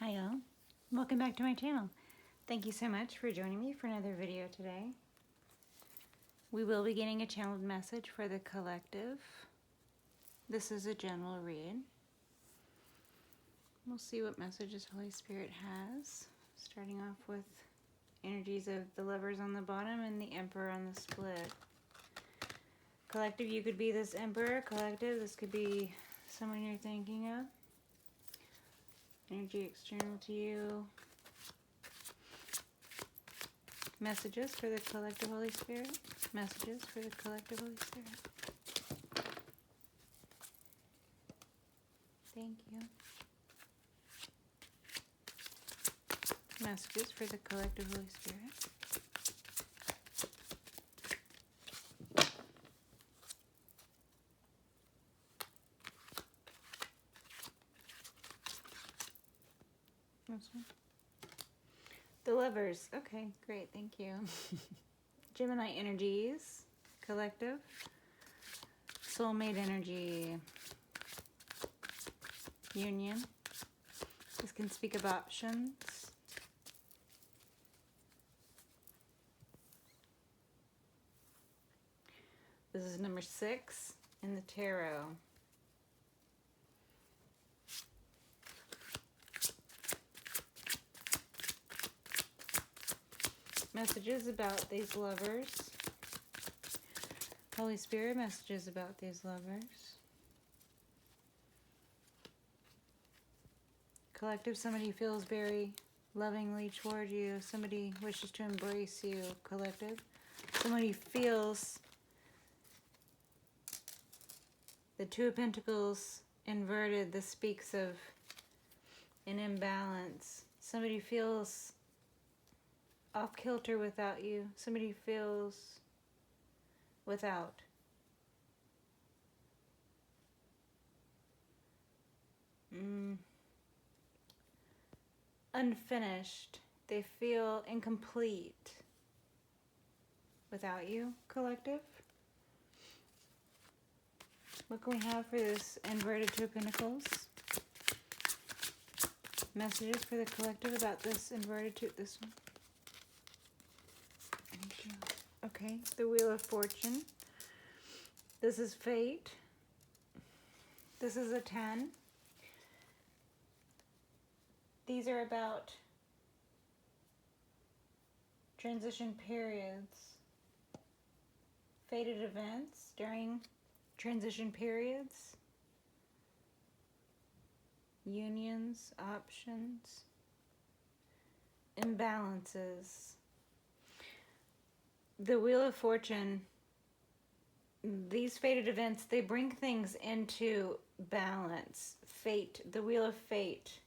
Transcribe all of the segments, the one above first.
Hi all, welcome back to my channel. Thank you so much for joining me for another video today. We will be getting a channeled message for the collective. This is a general read. We'll see what messages Holy Spirit has. Starting off with energies of the Lovers on the bottom and the Emperor on the split. Collective, you could be this Emperor. Collective, this could be someone you're thinking of. Energy external to you. Messages for the collective Holy Spirit. Messages for the collective Holy Spirit. Thank you. Messages for the collective Holy Spirit. This one. The Lovers. Okay, great. Thank you. Gemini energies. Collective. Soulmate energy. Union. This can speak of options. This is number 6 in the tarot. Messages about these lovers. Holy Spirit, messages about these lovers. Collective, somebody feels very lovingly toward you. Somebody wishes to embrace you. Collective. Somebody feels the Two of Pentacles inverted. This speaks of an imbalance. Somebody feels off kilter without you. Somebody feels without. Unfinished. They feel incomplete without you, collective. What can we have for this inverted Two of Pentacles? Messages for the collective about this inverted two. This one. Okay, the Wheel of Fortune. This is fate. This is a 10. These are about transition periods, fated events during transition periods, unions, options, imbalances. The Wheel of Fortune, these fated events, they bring things into balance. Fate, the Wheel of Fate.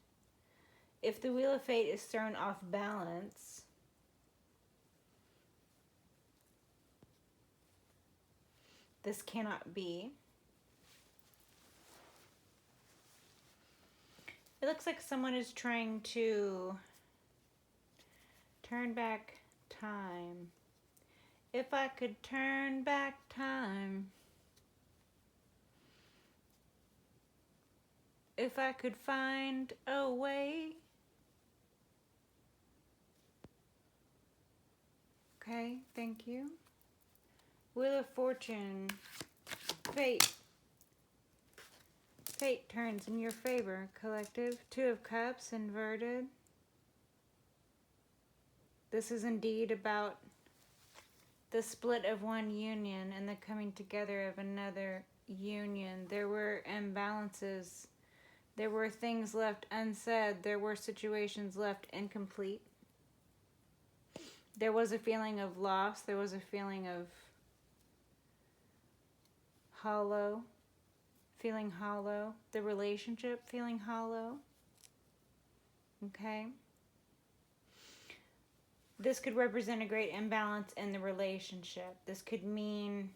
If the Wheel of Fate is thrown off balance, this cannot be. It looks like someone is trying to turn back time. If I could turn back time, if I could find a way. Okay, thank you. Wheel of Fortune. Fate. Fate turns in your favor, collective. Two of Cups inverted. This is indeed about the split of one union and the coming together of another union. There were imbalances. There were things left unsaid. There were situations left incomplete. There was a feeling of loss. There was a feeling of hollow. Feeling hollow. The relationship feeling hollow. Okay. This could represent a great imbalance in the relationship. This could mean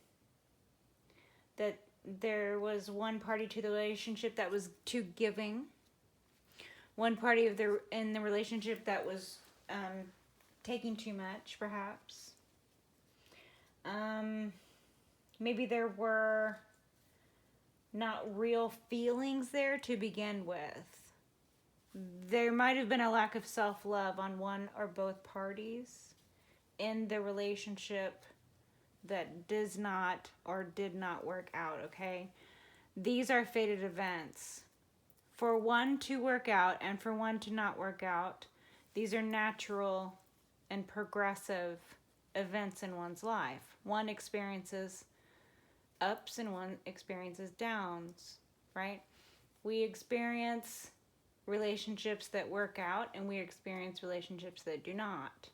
that there was one party to the relationship that was too giving. One party in the relationship that was taking too much, perhaps. Maybe there were not real feelings there to begin with. there might have been a lack of self-love on one or both parties in the relationship that does not or did not work out, okay? These are fated events. For one to work out and for one to not work out, these are natural and progressive events in one's life. One experiences ups and one experiences downs, right? We experience relationships that work out and we experience relationships that do not.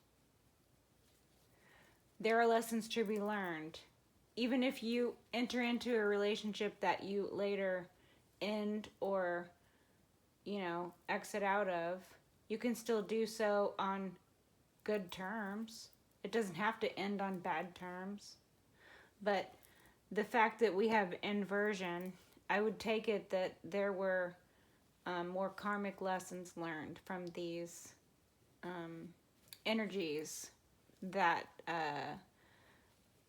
There are lessons to be learned. Even if you enter into a relationship that you later end or, exit out of, you can still do so on good terms. It doesn't have to end on bad terms. But the fact that we have inversion, I would take it that there were more karmic lessons learned from these energies that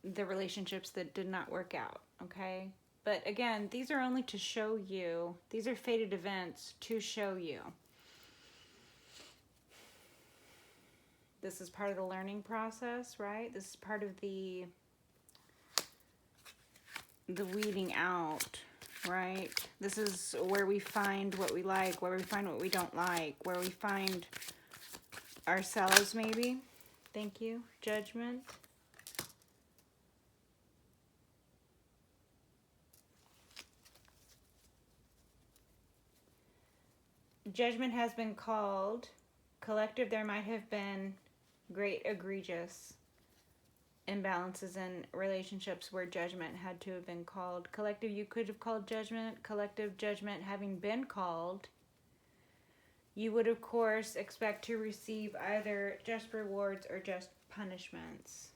the relationships that did not work out, okay? But again, these are only to show you, these are fated events to show you. This is part of the learning process, right? This is part of the weeding out, right? This is where we find what we like, where we find what we don't like, where we find ourselves, maybe. Thank you. Judgment. Judgment has been called. Collective, there might have been great egregious imbalances in relationships where judgment had to have been called. Collective, you could have called judgment. Collective judgment having been called, you would of course expect to receive either just rewards or just punishments.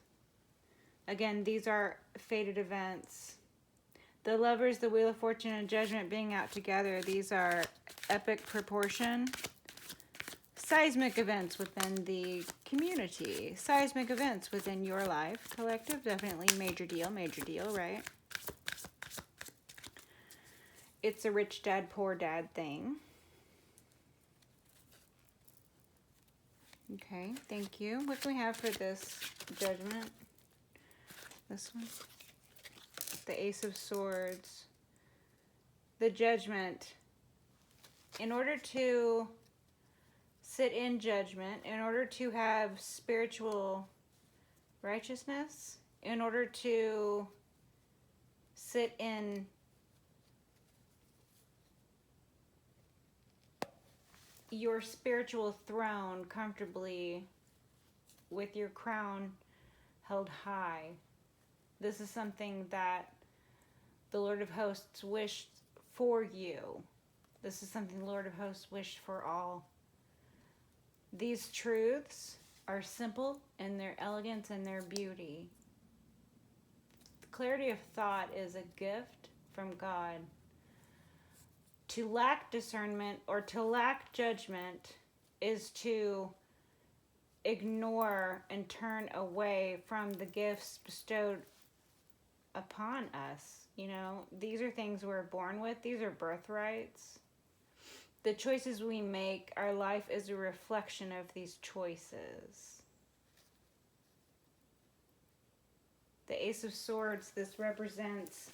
Again, these are fated events. The Lovers, the Wheel of Fortune, and Judgment being out together, these are epic proportion. Seismic events within the community. Seismic events within your life. Collective, definitely major deal, right? It's a rich dad, poor dad thing. Okay, thank you. What do we have for this Judgment? This one? The Ace of Swords. The Judgment. In order to sit in judgment, in order to have spiritual righteousness, in order to sit in your spiritual throne comfortably with your crown held high. This is something that the Lord of Hosts wished for you. This is something the Lord of Hosts wished for all. These truths are simple in their elegance and their beauty. Clarity of thought is a gift from God. To lack discernment or to lack judgment is to ignore and turn away from the gifts bestowed upon us. These are things we're born with. These are birthrights. The choices we make, our life is a reflection of these choices. The Ace of Swords, this represents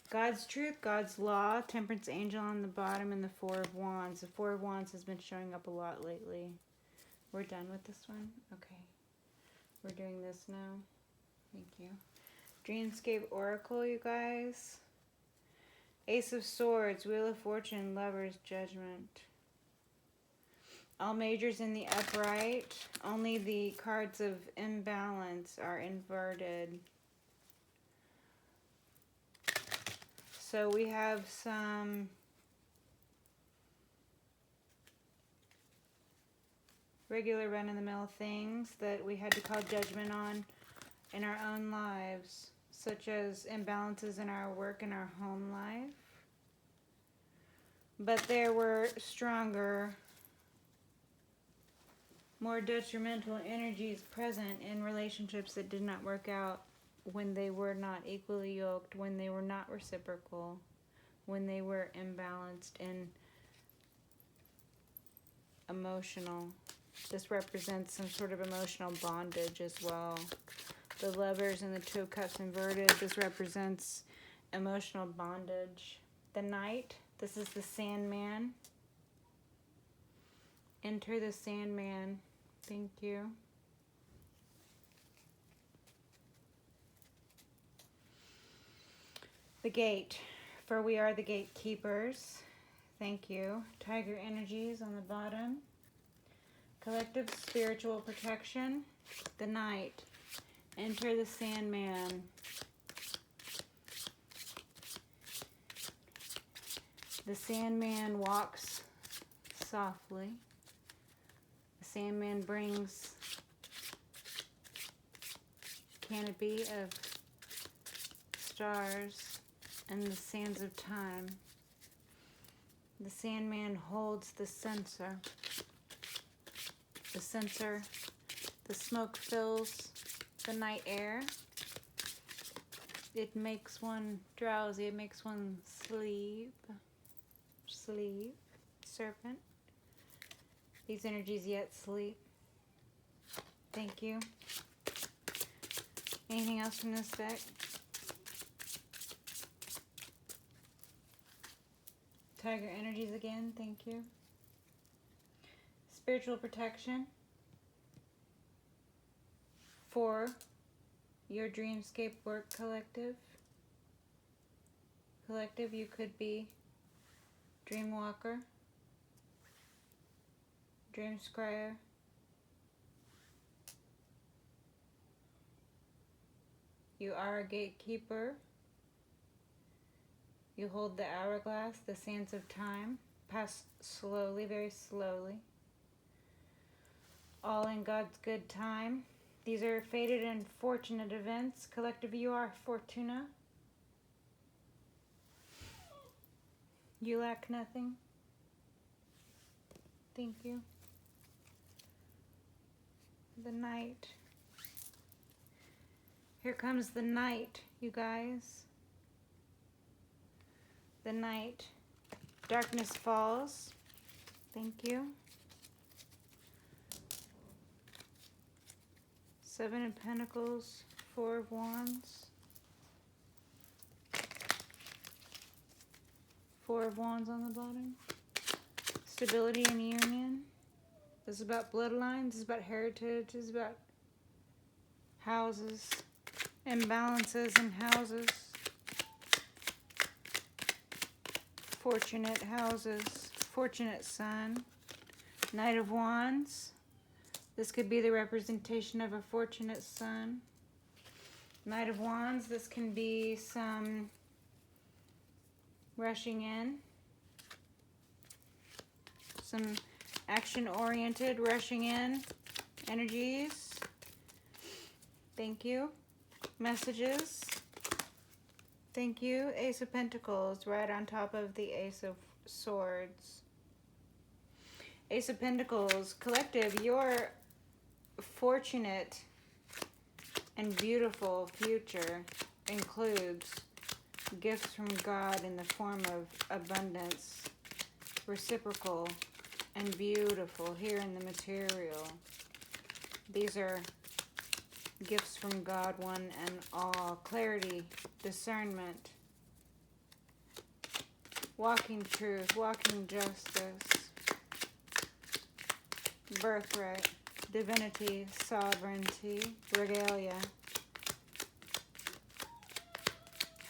God's truth, God's law, Temperance Angel on the bottom, and the Four of Wands. The Four of Wands has been showing up a lot lately. We're done with this one? Okay. We're doing this now. Thank you. Dreamscape Oracle, you guys. Ace of Swords, Wheel of Fortune, Lovers, Judgment. All majors in the upright. Only the cards of imbalance are inverted. So we have some regular run-of-the-mill things that we had to call judgment on in our own lives, such as imbalances in our work and our home life. But there were stronger, more detrimental energies present in relationships that did not work out, when they were not equally yoked, when they were not reciprocal, when they were imbalanced in emotional. This represents some sort of emotional bondage as well. The Lovers and the Two of Cups inverted. This represents emotional bondage. The Knight. This is the Sandman. Enter the Sandman. Thank you. The Gate. For we are the gatekeepers. Thank you. Tiger energies on the bottom. Collective spiritual protection. The Knight. Enter the Sandman. The Sandman walks softly. The Sandman brings canopy of stars and the sands of time. The Sandman holds the censer. The censer, the smoke fills the night air. It makes one drowsy. It makes one sleep. Sleep. Serpent. These energies yet sleep. Thank you. Anything else from this deck? Tiger energies again. Thank you. Spiritual protection for your Dreamscape Work Collective. Collective, you could be Dreamwalker, Dreamscryer, you are a gatekeeper. You hold the hourglass, the sands of time, pass slowly, very slowly. All in God's good time. These are fated and fortunate events. Collective, you are Fortuna. You lack nothing. Thank you. The Knight. Here comes the Knight, you guys. The Knight. Darkness falls. Thank you. Seven of Pentacles, Four of Wands. Four of Wands on the bottom. Stability and union. This is about bloodlines. This is about heritage. This is about houses. Imbalances in houses. Fortunate houses. Fortunate son. Knight of Wands. This could be the representation of a fortunate son. Knight of Wands. This can be some rushing in. Some action-oriented rushing in energies. Thank you. Messages. Thank you. Ace of Pentacles right on top of the Ace of Swords. Ace of Pentacles. Collective, your fortunate and beautiful future includes gifts from God in the form of abundance, reciprocal and beautiful here in the material. These are gifts from God, one and all. Clarity, discernment, walking truth, walking justice, birthright, divinity, sovereignty, regalia,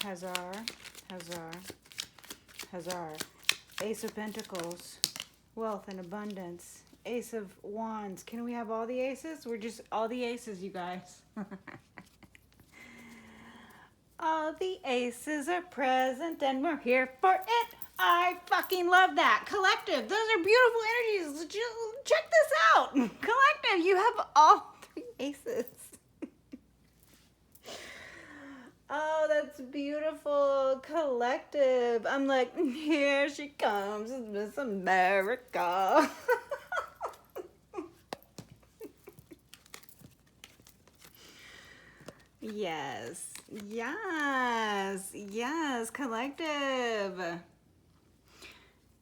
Hazar, Hazar, Hazar, Ace of Pentacles, wealth and abundance, Ace of Wands. Can we have all the aces? We're just all the aces, you guys. All the aces are present and we're here for it. I fucking love that. Collective, those are beautiful energies. Just check this out. Collective, you have all three aces. Oh, that's beautiful. Collective. I'm like, here she comes, Miss America. Yes, yes, yes, collective.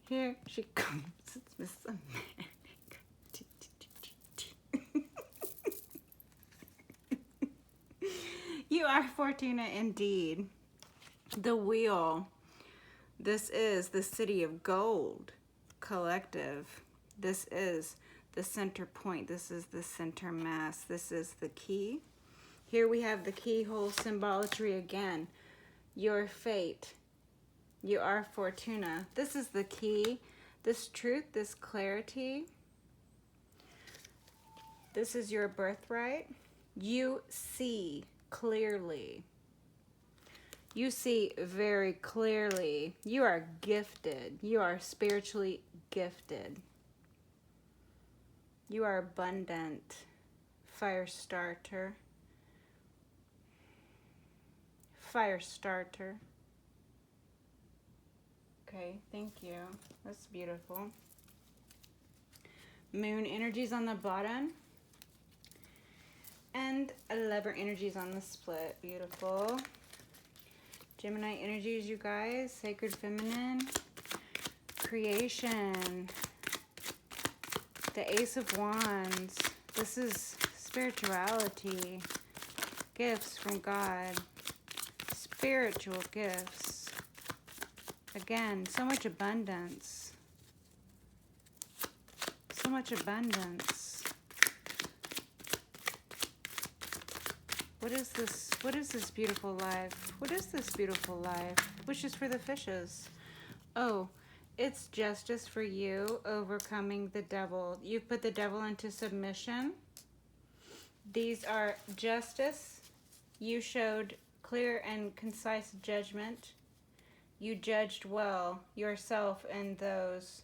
Here she comes, it's Miss America. You are Fortuna indeed. The wheel. This is the City of Gold collective. This is the center point. This is the center mass. This is the key. Here we have the keyhole symbolatry again. Your fate. You are Fortuna. This is the key. This truth, this clarity. This is your birthright. You see clearly. You see very clearly. You are gifted. You are spiritually gifted. You are abundant. Fire starter. Fire starter. Okay, thank you. That's beautiful. Moon energies on the bottom. And Lover energies on the split. Beautiful. Gemini energies, you guys. Sacred feminine. Creation. The Ace of Wands. This is spirituality. Gifts from God. Spiritual gifts. Again, so much abundance. So much abundance. What is this? What is this beautiful life? What is this beautiful life? Wishes for the fishes. Oh, it's justice for you, overcoming the devil. You've put the devil into submission. These are justice. You showed clear and concise judgment. You judged well yourself and those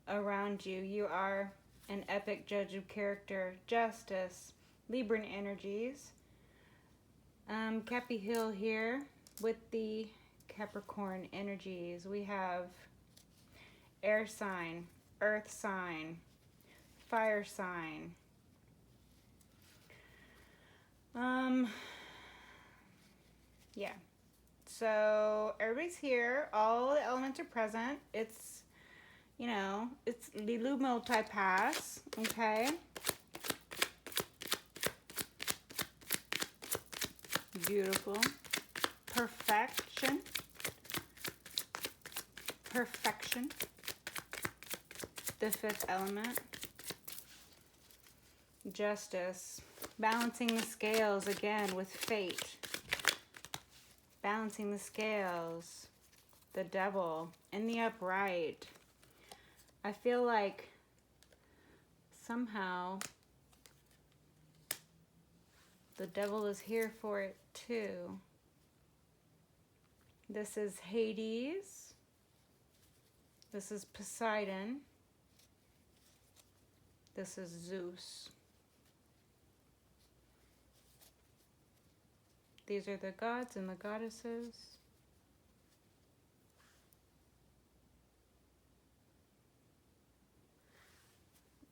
around you. You are an epic judge of character. Justice. Libran energies. Cappy Hill here with the Capricorn energies. We have air sign, earth sign, fire sign. Yeah. So everybody's here. All the elements are present. It's, you know, it's Lilu multipass. Okay. Beautiful. Perfection. Perfection. The fifth element. Justice. Balancing the scales again with fate. Balancing the scales. The devil. In the upright. I feel like somehow the devil is here for it too. This is Hades. This is Poseidon. This is Zeus. These are the gods and the goddesses.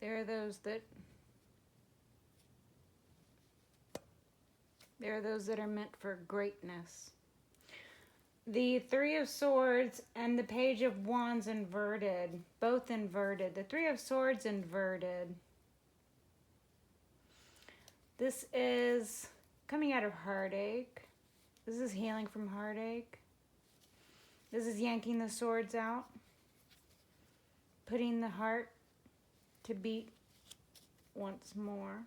There are those that are meant for greatness. The Three of Swords and the Page of Wands inverted. Both inverted. The Three of Swords inverted. This is coming out of heartache. This is healing from heartache. This is yanking the swords out. Putting the heart to beat once more.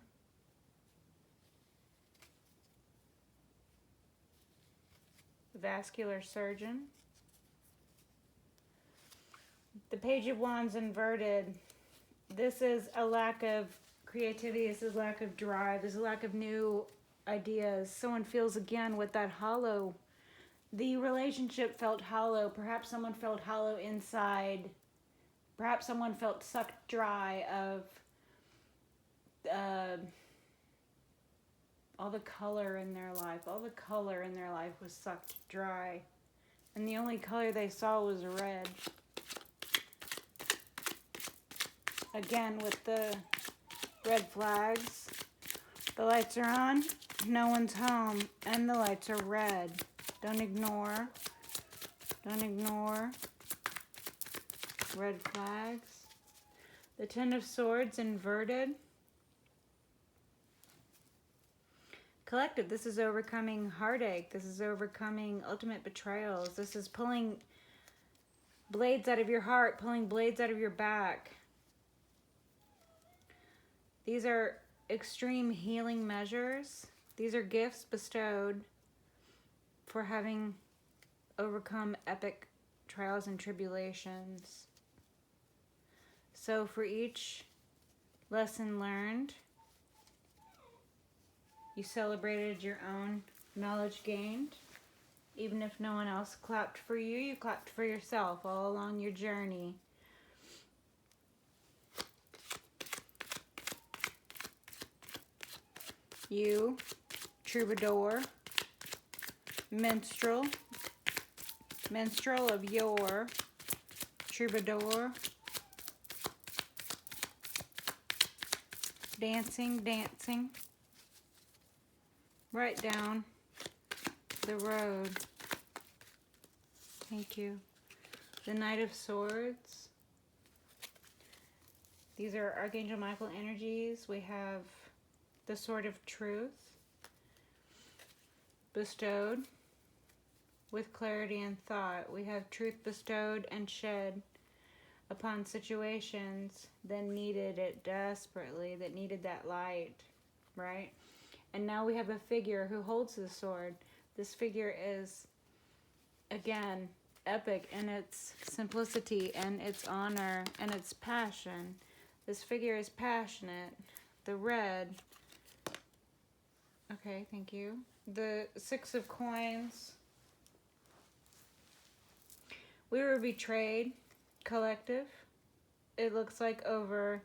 Vascular surgeon. The Page of Wands inverted. This is a lack of creativity. This is lack of drive. This is a lack of new ideas. Someone feels again with that hollow. The relationship felt hollow. Perhaps someone felt hollow inside. Perhaps someone felt sucked dry of all the color in their life. All the color in their life was sucked dry. And the only color they saw was red. Again, with the red flags. The lights are on. No one's home. And the lights are red. Don't ignore. Don't ignore. Red flags. The Ten of Swords inverted. Collective, this is overcoming heartache. This is overcoming ultimate betrayals. This is pulling blades out of your heart, pulling blades out of your back. These are extreme healing measures. These are gifts bestowed for having overcome epic trials and tribulations. So for each lesson learned, you celebrated your own knowledge gained. Even if no one else clapped for you, you clapped for yourself all along your journey. You, troubadour, minstrel of your troubadour, dancing, right down the road. Thank you. The Knight of Swords. These are Archangel Michael energies. We have the Sword of Truth, bestowed with clarity and thought. We have truth bestowed and shed upon situations that needed it desperately, that needed that light, right? And now we have a figure who holds the sword. This figure is, again, epic in its simplicity and its honor and its passion. This figure is passionate. The red. Okay, thank you. The Six of Coins. We were betrayed, collective. It looks like over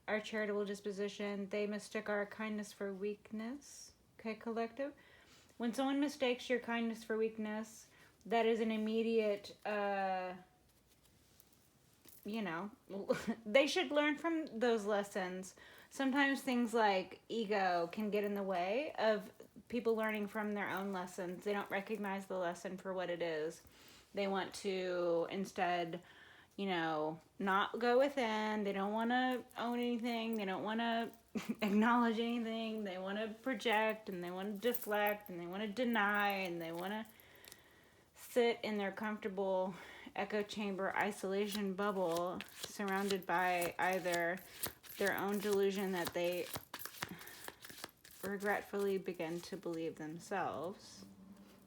our charitable disposition, they mistook our kindness for weakness. Okay, collective. When someone mistakes your kindness for weakness, that is an immediate, they should learn from those lessons. Sometimes things like ego can get in the way of people learning from their own lessons. They don't recognize the lesson for what it is. They want to instead, not go within. They don't want to own anything. They don't want to acknowledge anything. They want to project, and they want to deflect, and they want to deny, and they want to sit in their comfortable echo chamber isolation bubble, surrounded by either their own delusion that they regretfully begin to believe themselves,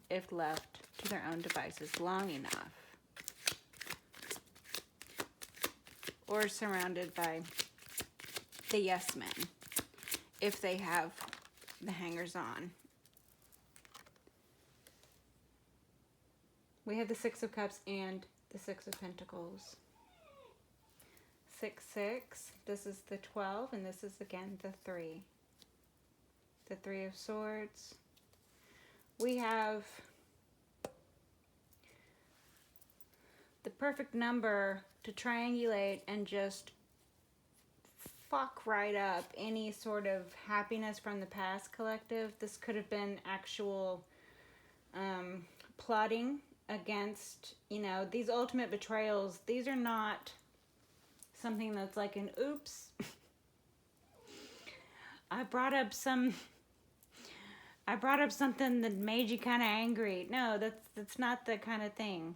if left to their own devices long enough, or surrounded by the yes men, if they have the hangers on. We have the Six of Cups and the Six of Pentacles. 6, 6. This is the 12, and this is again the 3. The Three of Swords. We have the perfect number to triangulate and just fuck right up any sort of happiness from the past, collective. This could have been actual plotting against, these ultimate betrayals. These are not something that's like an oops. I brought up something that made you kind of angry. No, that's not the kind of thing.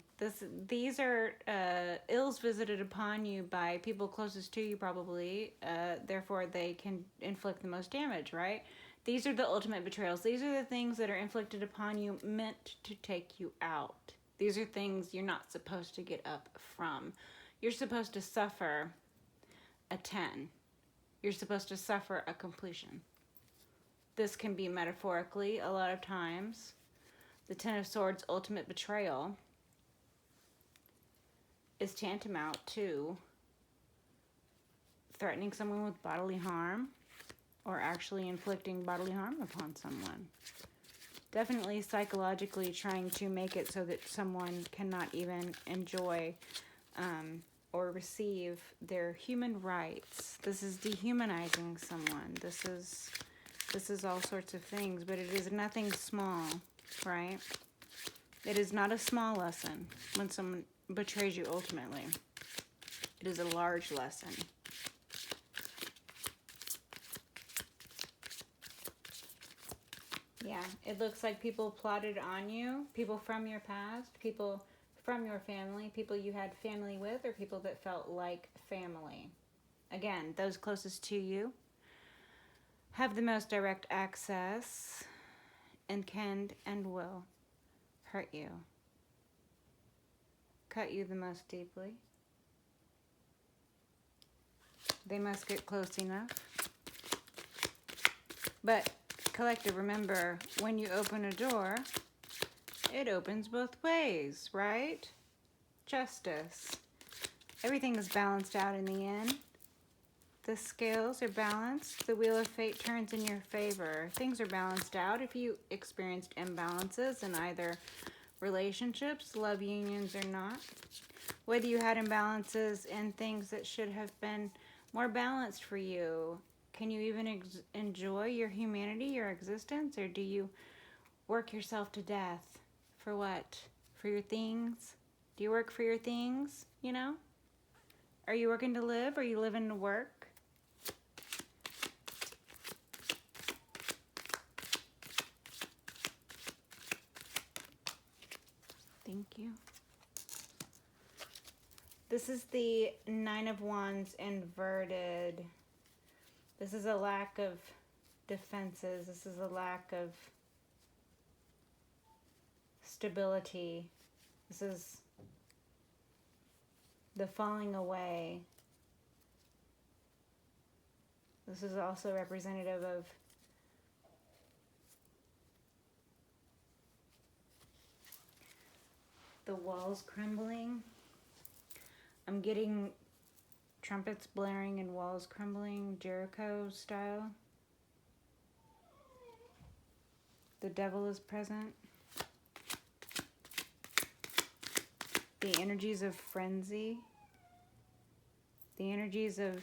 These are ills visited upon you by people closest to you, probably. Therefore, they can inflict the most damage, right? These are the ultimate betrayals. These are the things that are inflicted upon you, meant to take you out. These are things you're not supposed to get up from. You're supposed to suffer a 10. You're supposed to suffer a completion. This can be metaphorically a lot of times. The Ten of Swords' ultimate betrayal is tantamount to threatening someone with bodily harm or actually inflicting bodily harm upon someone. Definitely psychologically trying to make it so that someone cannot even enjoy or receive their human rights. This is dehumanizing someone. This is all sorts of things, but it is nothing small, right? It is not a small lesson when someone betrays you ultimately. It is a large lesson. Yeah, it looks like people plotted on you, people from your past, people from your family, people you had family with, or people that felt like family. Again, those closest to you have the most direct access and can and will hurt you, cut you the most deeply. They must get close enough. But collective, remember, when you open a door, it opens both ways, right? Justice. Everything is balanced out in the end. The scales are balanced. The wheel of fate turns in your favor. Things are balanced out. If you experienced imbalances in either relationships, love unions, or not, whether you had imbalances in things that should have been more balanced for you, can you even enjoy your humanity, your existence, or do you work yourself to death? For what? For your things? Do you work for your things, you know? Are you working to live, or are you living to work? Thank you. This is the Nine of Wands inverted. This is a lack of defenses. This is a lack of stability. This is the falling away. This is also representative of the walls crumbling. I'm getting trumpets blaring and walls crumbling, Jericho style. The devil is present. The energies of frenzy. The energies of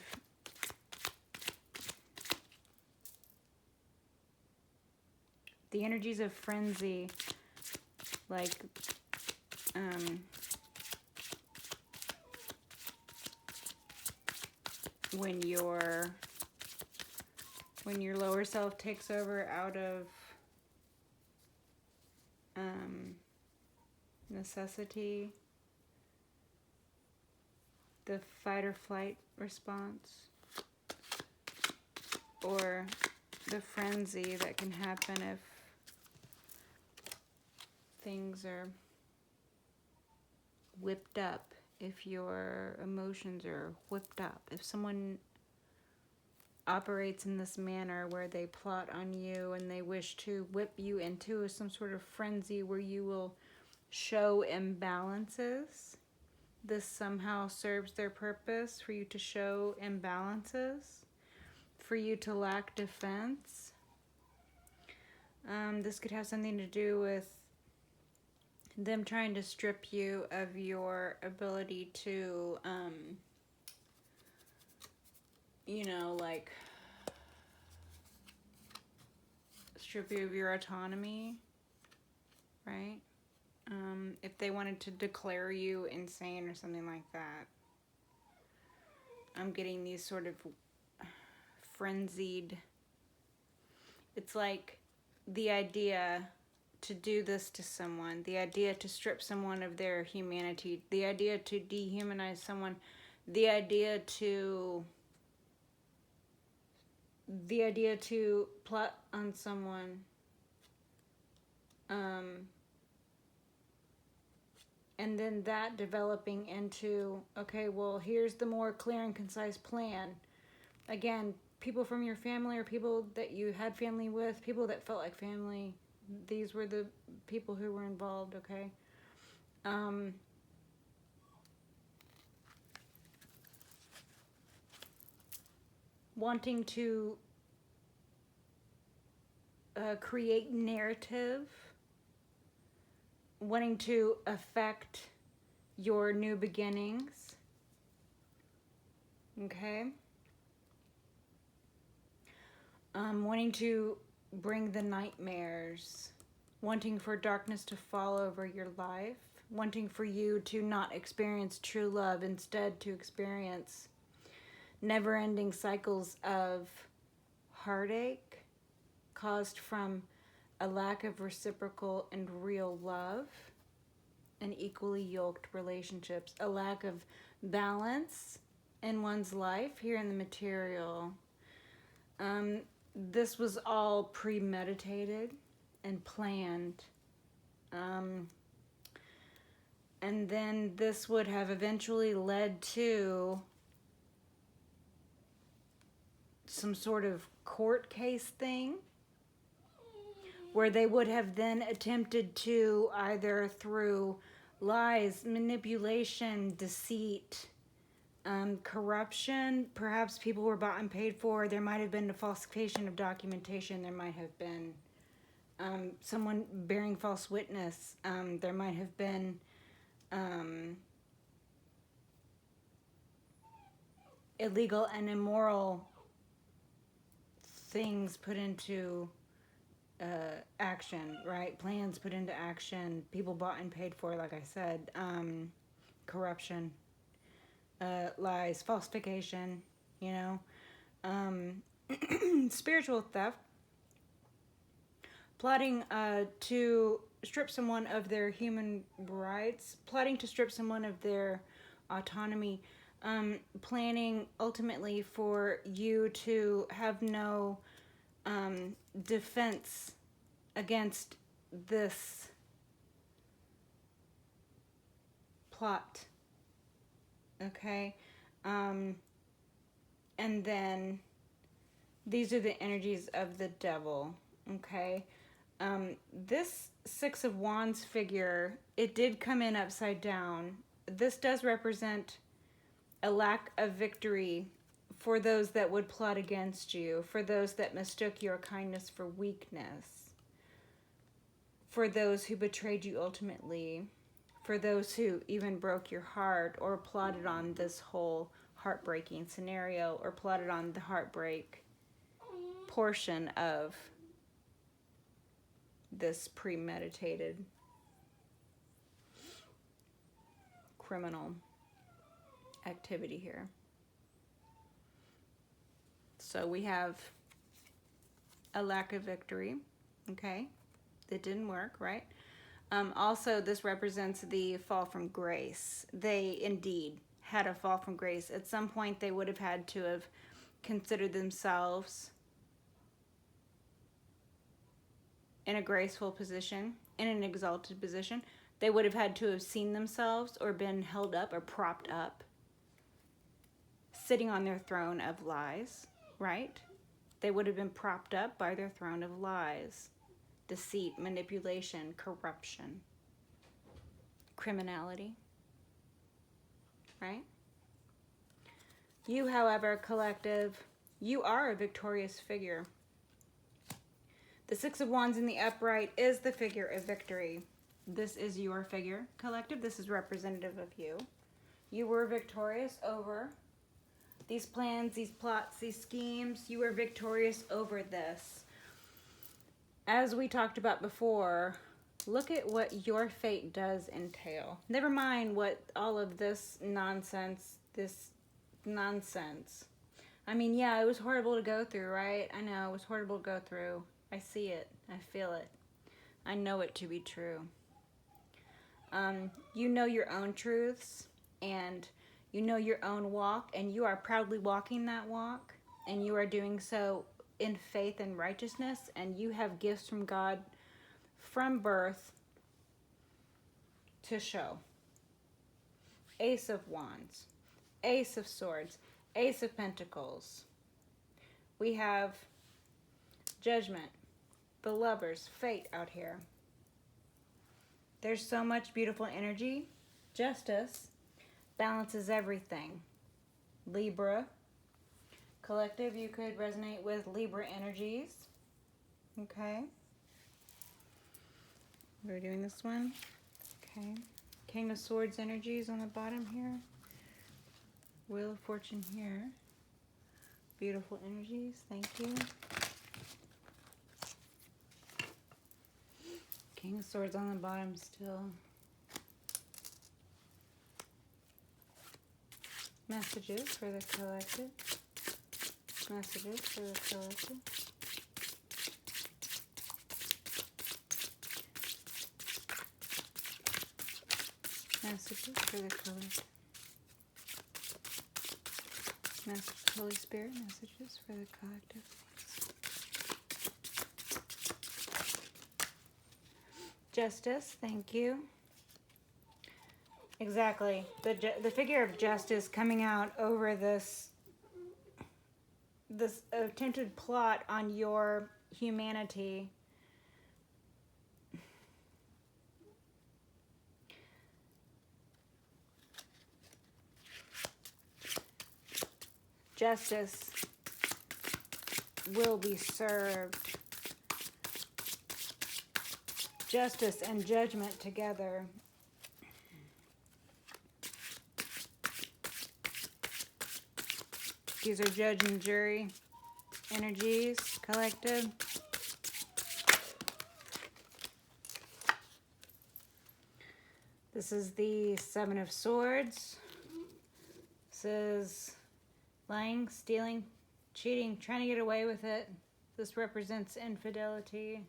frenzy, like when your lower self takes over out of necessity, the fight or flight response, or the frenzy that can happen if things are whipped up, if your emotions are whipped up, if someone operates in this manner where they plot on you and they wish to whip you into some sort of frenzy where you will show imbalances. This somehow serves their purpose, for you to show imbalances, for you to lack defense. This could have something to do with them trying to strip you of your ability to, like, strip you of your autonomy, right? If they wanted to declare you insane or something like that. I'm getting these sort of frenzied. It's like the idea to do this to someone, the idea to strip someone of their humanity, the idea to dehumanize someone, the idea to plot on someone, and then that developing into, okay, well, here's the more clear and concise plan. Again, people from your family or people that you had family with, people that felt like family, these were the people who were involved, okay? Wanting to create narrative, wanting to affect your new beginnings, okay? Wanting to bring the nightmares, wanting for darkness to fall over your life, wanting for you to not experience true love, instead to experience never-ending cycles of heartache caused from a lack of reciprocal and real love and equally yoked relationships, a lack of balance in one's life here in the material. This was all premeditated and planned. And then this would have eventually led to some sort of court case thing where they would have then attempted to, either through lies, manipulation, deceit, corruption, perhaps people were bought and paid for, there might have been a falsification of documentation, there might have been someone bearing false witness, there might have been illegal and immoral things put into action, right? Plans put into action, people bought and paid for, like I said, corruption, lies, falsification, you know, spiritual theft, plotting to strip someone of their human rights, plotting to strip someone of their autonomy, planning ultimately for you to have no defense against this plot. Okay? And then these are the energies of the devil. Okay? This Six of Wands figure, it did come in upside down. This does represent a lack of victory for those that would plot against you, for those that mistook your kindness for weakness, for those who betrayed you ultimately, for those who even broke your heart or plotted on this whole heartbreaking scenario or plotted on the heartbreak portion of this premeditated criminal activity here. So we have a lack of victory, okay? That didn't work, right? Also, this represents the fall from grace. They indeed had a fall from grace. At some point, they would have had to have considered themselves in a graceful position, in an exalted position. They would have had to have seen themselves or been held up or propped up, sitting on their throne of lies, right? They would have been propped up by their throne of lies, deceit, manipulation, corruption, criminality, right? You, however, collective, you are a victorious figure. The Six of Wands in the upright is the figure of victory. This is your figure, collective. This is representative of you. You were victorious over these plans, these plots, these schemes. You were victorious over this. As we talked about before, look at what your fate does entail. Never mind what all of this nonsense. I mean, yeah, it was horrible to go through, right? I know, it was horrible to go through. I see it. I feel it. I know it to be true. You know your own truths, and you know your own walk, and you are proudly walking that walk, and you are doing so in faith and righteousness, and you have gifts from God from birth to show. Ace of Wands, Ace of Swords, Ace of Pentacles. We have Judgment, the Lovers, Fate out here. There's so much beautiful energy. Justice balances everything. Libra. Collective, you could resonate with Libra energies. Okay. We're doing this one. Okay. King of Swords energies on the bottom here. Wheel of Fortune here. Beautiful energies. Thank you. King of Swords on the bottom still. Messages for the collective. Messages for the collective. Messages for the collective. Holy Spirit, messages for the collective. Justice, thank you. Exactly. The figure of justice coming out over this attempted plot on your humanity. Justice will be served. Justice and judgment together. These are judge and jury energies, collective. This is the Seven of Swords. This is lying, stealing, cheating, trying to get away with it. This represents infidelity.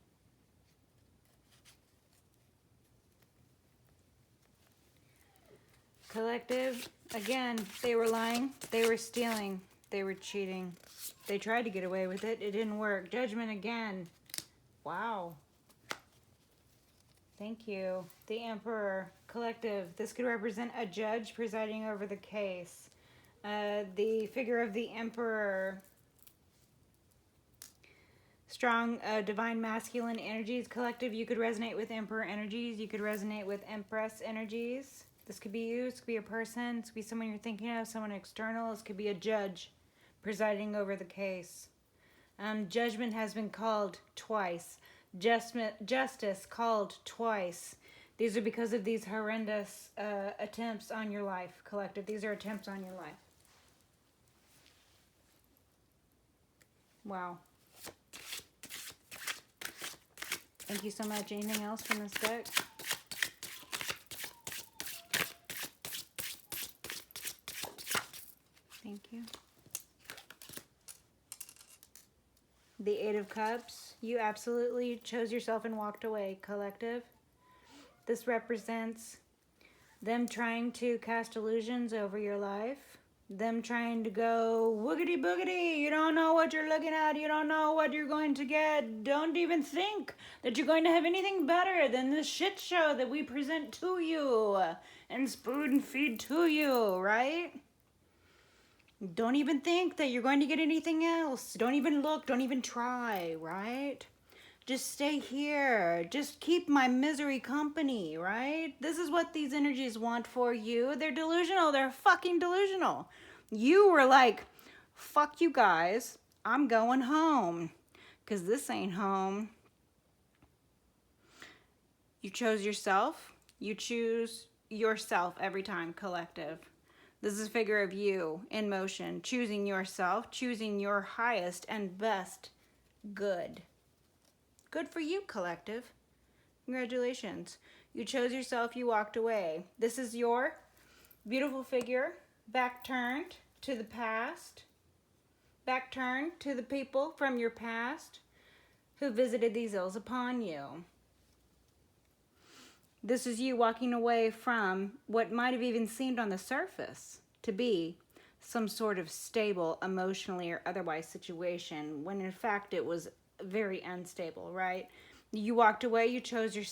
Collective, again, they were lying, they were stealing, they were cheating. They tried to get away with it, it didn't work. Judgment again. Wow. Thank you. The Emperor, collective, this could represent a judge presiding over the case. The figure of the Emperor, strong divine masculine energies. Collective, you could resonate with Emperor energies, you could resonate with Empress energies. This could be you, this could be a person, this could be someone you're thinking of, someone external, this could be a judge presiding over the case. Judgment has been called twice. Justice called twice. These are because of these horrendous attempts on your life, collective. These are attempts on your life. Wow. Thank you so much. Anything else from this deck? Thank you. The Eight of Cups. You absolutely chose yourself and walked away, collective. This represents them trying to cast illusions over your life. Them trying to go woogity boogity. You don't know what you're looking at. You don't know what you're going to get. Don't even think that you're going to have anything better than this shit show that we present to you and spoon feed to you, right? Don't even think that you're going to get anything else. Don't even look. Don't even try, right? Just stay here. Just keep my misery company, right? This is what these energies want for you. They're delusional. They're fucking delusional. You were like, fuck you guys. I'm going home. Because this ain't home. You chose yourself. You choose yourself every time, collective. This is a figure of you in motion, choosing yourself, choosing your highest and best good. Good for you, collective. Congratulations. You chose yourself, you walked away. This is your beautiful figure, back turned to the past, back turned to the people from your past who visited these ills upon you. This is you walking away from what might have even seemed on the surface to be some sort of stable emotionally or otherwise situation when in fact it was very unstable, right? You walked away, you chose yourself.